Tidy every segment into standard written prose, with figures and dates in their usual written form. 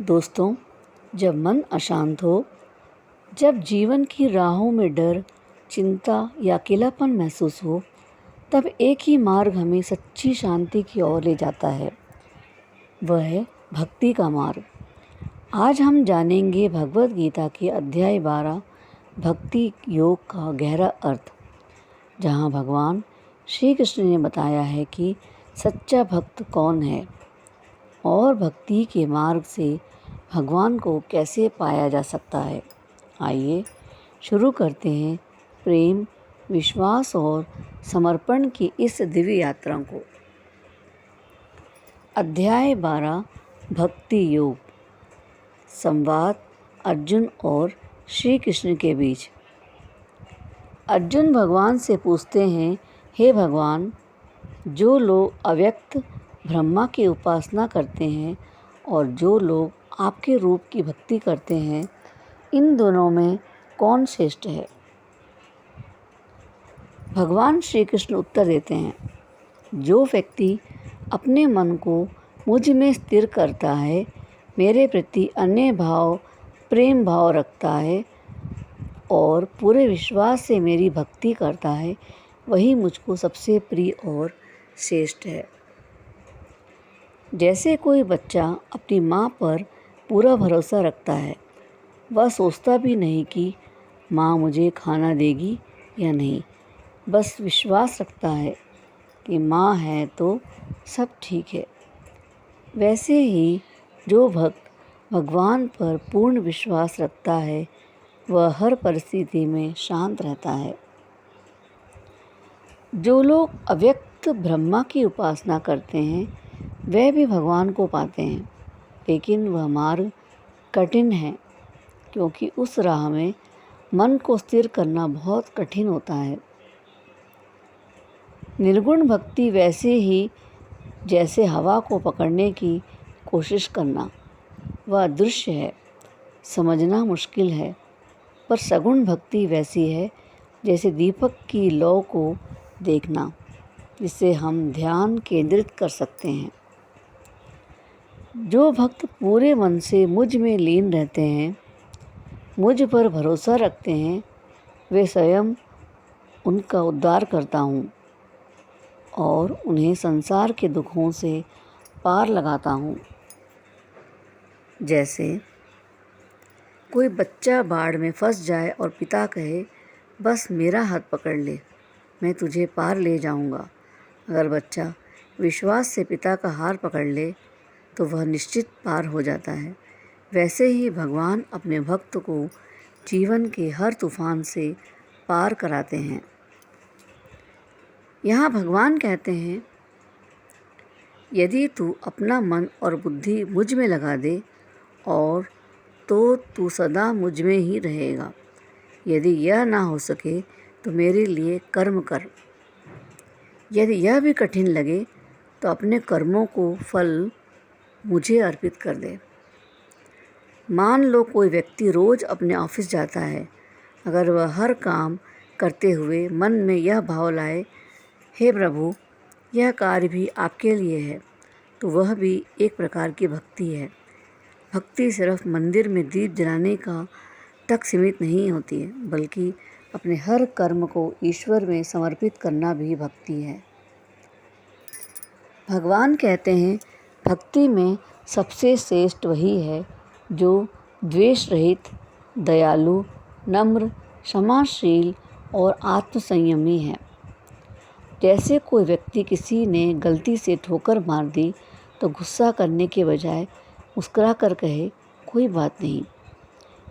दोस्तों, जब मन अशांत हो, जब जीवन की राहों में डर, चिंता या अकेलापन महसूस हो, तब एक ही मार्ग हमें सच्ची शांति की ओर ले जाता है। वह है भक्ति का मार्ग। आज हम जानेंगे भगवद गीता के अध्याय 12 भक्ति योग का गहरा अर्थ, जहाँ भगवान श्री कृष्ण ने बताया है कि सच्चा भक्त कौन है और भक्ति के मार्ग से भगवान को कैसे पाया जा सकता है। आइए शुरू करते हैं प्रेम, विश्वास और समर्पण की इस दिव्य यात्रा को। अध्याय 12 भक्ति योग। संवाद अर्जुन और श्री कृष्ण के बीच। अर्जुन भगवान से पूछते हैं, हे भगवान, जो लोग अव्यक्त ब्रह्मा की उपासना करते हैं और जो लोग आपके रूप की भक्ति करते हैं, इन दोनों में कौन श्रेष्ठ है? भगवान श्री कृष्ण उत्तर देते हैं, जो व्यक्ति अपने मन को मुझ में स्थिर करता है, मेरे प्रति अन्य भाव प्रेम भाव रखता है और पूरे विश्वास से मेरी भक्ति करता है, वही मुझको सबसे प्रिय और श्रेष्ठ है। जैसे कोई बच्चा अपनी माँ पर पूरा भरोसा रखता है, वह सोचता भी नहीं कि माँ मुझे खाना देगी या नहीं, बस विश्वास रखता है कि माँ है तो सब ठीक है। वैसे ही जो भक्त भगवान पर पूर्ण विश्वास रखता है, वह हर परिस्थिति में शांत रहता है। जो लोग अव्यक्त ब्रह्मा की उपासना करते हैं, वे भी भगवान को पाते हैं, लेकिन वह मार्ग कठिन है, क्योंकि उस राह में मन को स्थिर करना बहुत कठिन होता है। निर्गुण भक्ति वैसे ही जैसे हवा को पकड़ने की कोशिश करना, वह अदृश्य है, समझना मुश्किल है। पर सगुण भक्ति वैसी है जैसे दीपक की लौ को देखना, जिससे हम ध्यान केंद्रित कर सकते हैं। जो भक्त पूरे मन से मुझ में लीन रहते हैं, मुझ पर भरोसा रखते हैं, वे स्वयं उनका उद्धार करता हूँ और उन्हें संसार के दुखों से पार लगाता हूँ। जैसे कोई बच्चा बाढ़ में फंस जाए और पिता कहे, बस मेरा हाथ पकड़ ले, मैं तुझे पार ले जाऊँगा। अगर बच्चा विश्वास से पिता का हाथ पकड़ ले तो वह निश्चित पार हो जाता है। वैसे ही भगवान अपने भक्त को जीवन के हर तूफान से पार कराते हैं। यहाँ भगवान कहते हैं, यदि तू अपना मन और बुद्धि मुझ में लगा दे और तो तू सदा मुझ में ही रहेगा। यदि यह ना हो सके तो मेरे लिए कर्म कर। यदि यह भी कठिन लगे तो अपने कर्मों को फल मुझे अर्पित कर दे। मान लो कोई व्यक्ति रोज़ अपने ऑफिस जाता है। अगर वह हर काम करते हुए मन में यह भाव लाए, हे प्रभु, यह कार्य भी आपके लिए है, तो वह भी एक प्रकार की भक्ति है। भक्ति सिर्फ मंदिर में दीप जलाने का तक सीमित नहीं होती है, बल्कि अपने हर कर्म को ईश्वर में समर्पित करना भी भक्ति है। भगवान कहते हैं, भक्ति में सबसे श्रेष्ठ वही है जो द्वेष रहित, दयालु, नम्र, क्षमाशील और आत्मसंयमी है। जैसे कोई व्यक्ति किसी ने गलती से ठोकर मार दी तो गुस्सा करने के बजाय मुस्कुरा कर कहे, कोई बात नहीं।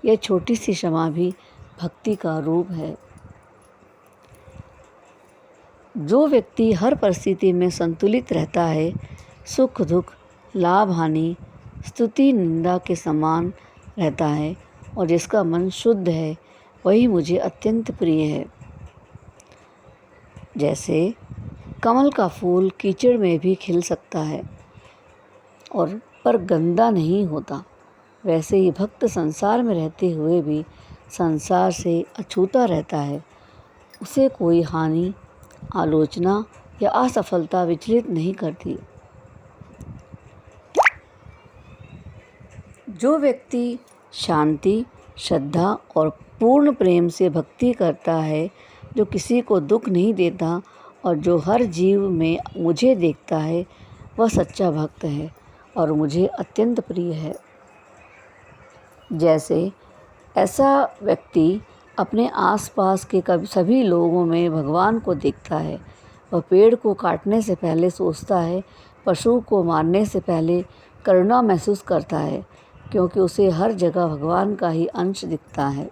यह छोटी सी क्षमा भी भक्ति का रूप है। जो व्यक्ति हर परिस्थिति में संतुलित रहता है, सुख दुख, लाभ हानि, स्तुति निंदा के समान रहता है और जिसका मन शुद्ध है, वही मुझे अत्यंत प्रिय है। जैसे कमल का फूल कीचड़ में भी खिल सकता है और पर गंदा नहीं होता, वैसे ही भक्त संसार में रहते हुए भी संसार से अछूता रहता है। उसे कोई हानि, आलोचना या असफलता विचलित नहीं करती। जो व्यक्ति शांति, श्रद्धा और पूर्ण प्रेम से भक्ति करता है, जो किसी को दुख नहीं देता और जो हर जीव में मुझे देखता है, वह सच्चा भक्त है और मुझे अत्यंत प्रिय है। जैसे ऐसा व्यक्ति अपने आसपास के सभी लोगों में भगवान को देखता है। वह पेड़ को काटने से पहले सोचता है, पशु को मारने से पहले करुणा महसूस करता है, क्योंकि उसे हर जगह भगवान का ही अंश दिखता है।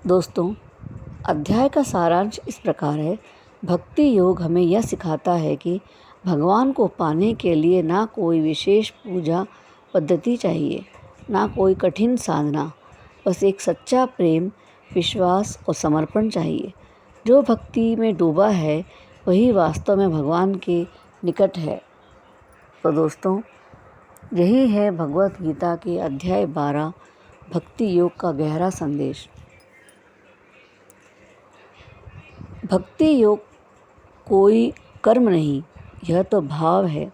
दोस्तों, अध्याय का सारांश इस प्रकार है। भक्ति योग हमें यह सिखाता है कि भगवान को पाने के लिए ना कोई विशेष पूजा पद्धति चाहिए, ना कोई कठिन साधना, बस एक सच्चा प्रेम, विश्वास और समर्पण चाहिए। जो भक्ति में डूबा है वही वास्तव में भगवान के निकट है। तो दोस्तों, यही है भगवत गीता के अध्याय 12 भक्ति योग का गहरा संदेश। भक्ति योग कोई कर्म नहीं, यह तो भाव है।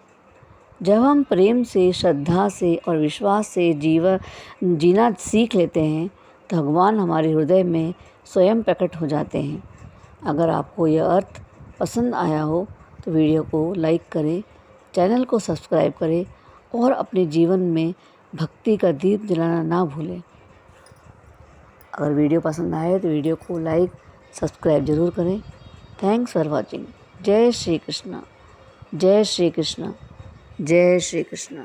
जब हम प्रेम से, श्रद्धा से और विश्वास से जीना सीख लेते हैं तो भगवान हमारे हृदय में स्वयं प्रकट हो जाते हैं। अगर आपको यह अर्थ पसंद आया हो तो वीडियो को लाइक करें, चैनल को सब्सक्राइब करें और अपने जीवन में भक्ति का दीप जलाना ना भूलें। अगर वीडियो पसंद आए तो वीडियो को लाइक, सब्सक्राइब ज़रूर करें। Thanks for watching. जय श्री कृष्ण, जय श्री कृष्ण, जय श्री कृष्ण।